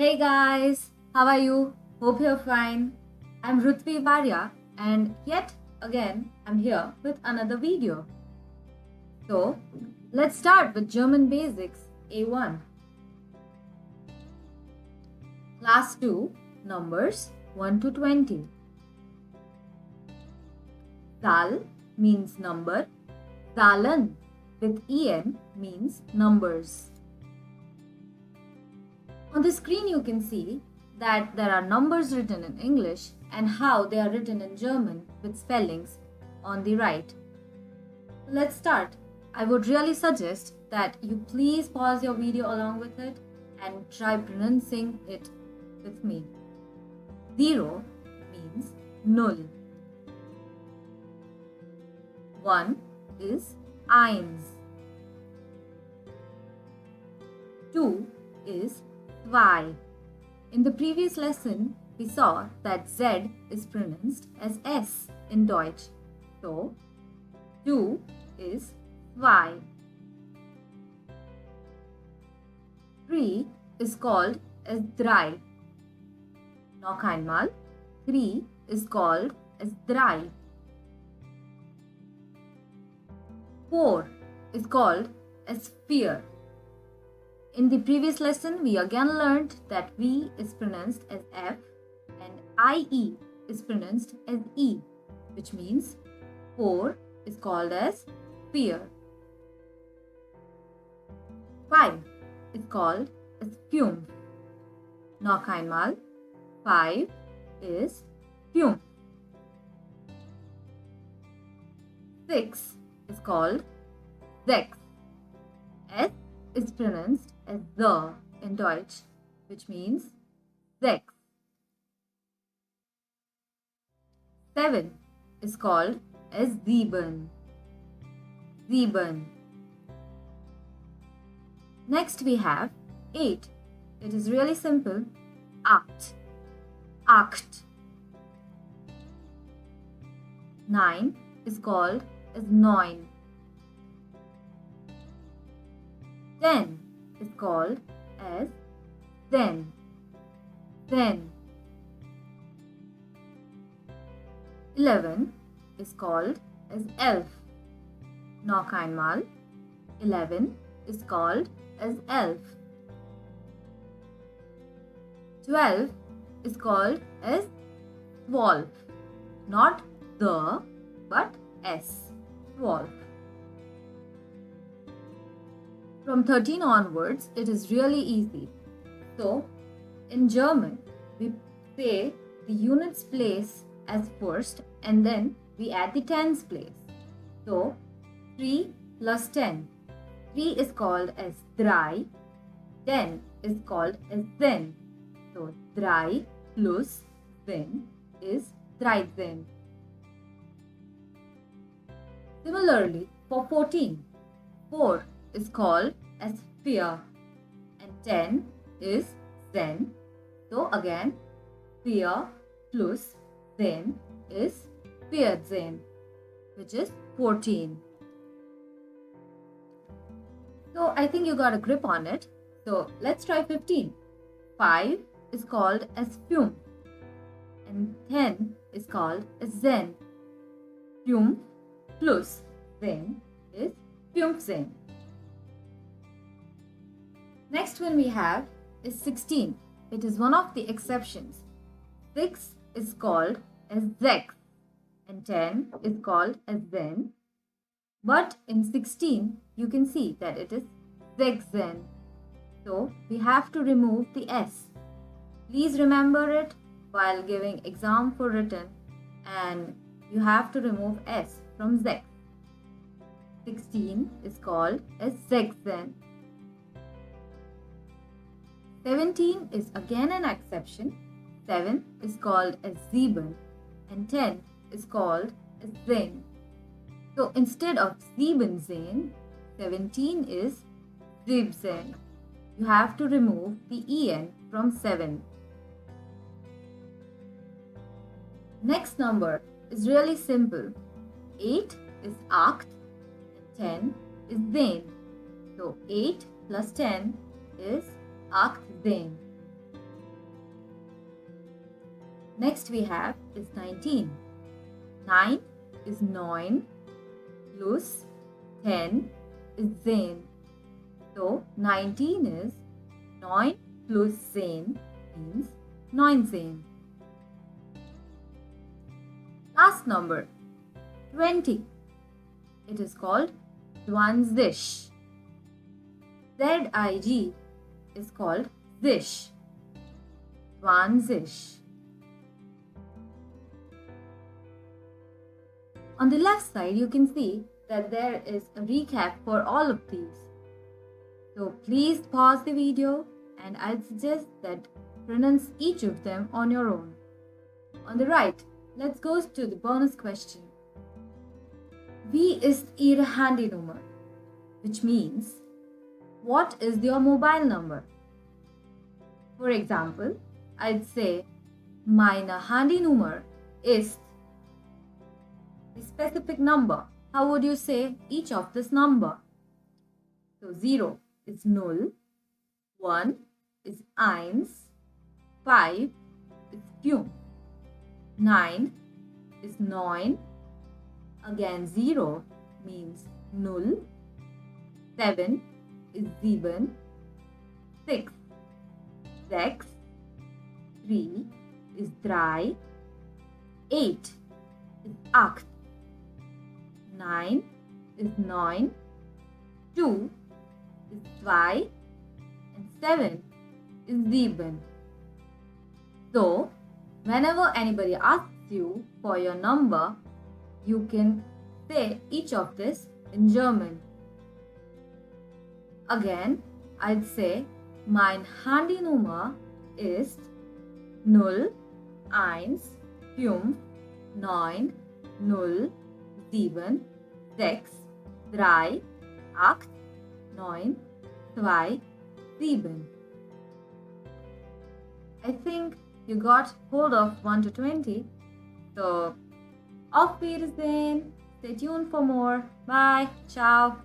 Hey guys, how are you? Hope you're fine. I'm Rutvi Varya and yet again I'm here with another video. So let's start with German Basics A1. Class 2, numbers 1 to 20. Zahl means number. Zahlen with en means numbers. On the screen you can see that there are numbers written in English and how they are written in German with spellings on the right. Let's start. I would really suggest that you please pause your video along with it and try pronouncing it with me. 0 means null. 1 is eins. 2 is zwei. In the previous lesson, we saw that Z is pronounced as S in Deutsch. So, 2 is zwei. 3 is called as drei. Noch einmal, 3 is called as drei. 4 is called as vier. In the previous lesson, we again learned that V is pronounced as F and IE is pronounced as E, which means 4 is called as vier. 5 is called as fünf. Noch einmal, 5 is fünf. 6 is called sechs. S is pronounced as the in Deutsch, which means sechs. 7 is called as sieben. Sieben. Next we have 8. It is really simple. Acht. Acht. 9 is called as neun. 10 is called as zehn. Zehn. 11 is called as elf. Noch einmal. 11 is called as elf. 12 is called as zwölf. Not the, but S. Zwölf. From 13 onwards, it is really easy. So, in German, we say the units place as first and then we add the tens place. So, 3 plus 10. 3 is called as drei, 10 is called as zehn. So, drei plus zehn is dreizehn. Similarly, for 14, 4 is called as vier and 10 is zehn. So again, vier plus zehn is vierzehn, which is 14. So I think you got a grip on it. So let's try 15. 5 is called as fünf and 10 is called as zehn. Fünf plus zehn is fünfzehn. Next one we have is 16. It is one of the exceptions. 6 is called as sechs and 10 is called as zehn. But in 16, you can see that it is sechzehn. So we have to remove the S. Please remember it while giving exam for written and you have to remove S from sechs. 16 is called as sechzehn. 17 is again an exception. 7 is called as sieben and 10 is called as zehn. So instead of siebenzehn, 17 is siebzehn. You have to remove the en from 7. Next number is really simple. 8 is acht and 10 is zehn. So 8 plus 10 is 18. Next we have is 19. 9 is 9 plus 10 is 10. So 19 is 9 plus 10 means 19. Last number 20. It is called 20. Z-I-G is called zish. 20. On the left side, you can see that there is a recap for all of these. So please pause the video and I'd suggest that pronounce each of them on your own. On the right, let's go to the bonus question. Wie ist Ihre Handynummer? Which means, what is your mobile number? For example, I'd say, meine Handynummer ist a specific number. How would you say each of this number? So 0 is 0, 1 is 1, 5 is 5, 9 is 9, again 0 means 0, 7 is 7, 6, 6, 3 is 3, 8 is 8, 9 is 9, 2 is 2, and 7 is 7. So, whenever anybody asks you for your number, you can say each of this in German. Again, I'd say, mein Handynummer ist 0, 1, 5, 9, 0, 7, 6, 3, 8, 9, 2, 7. I think you got hold of 1 to 20. So, auf Wiedersehen. Stay tuned for more. Bye. Ciao.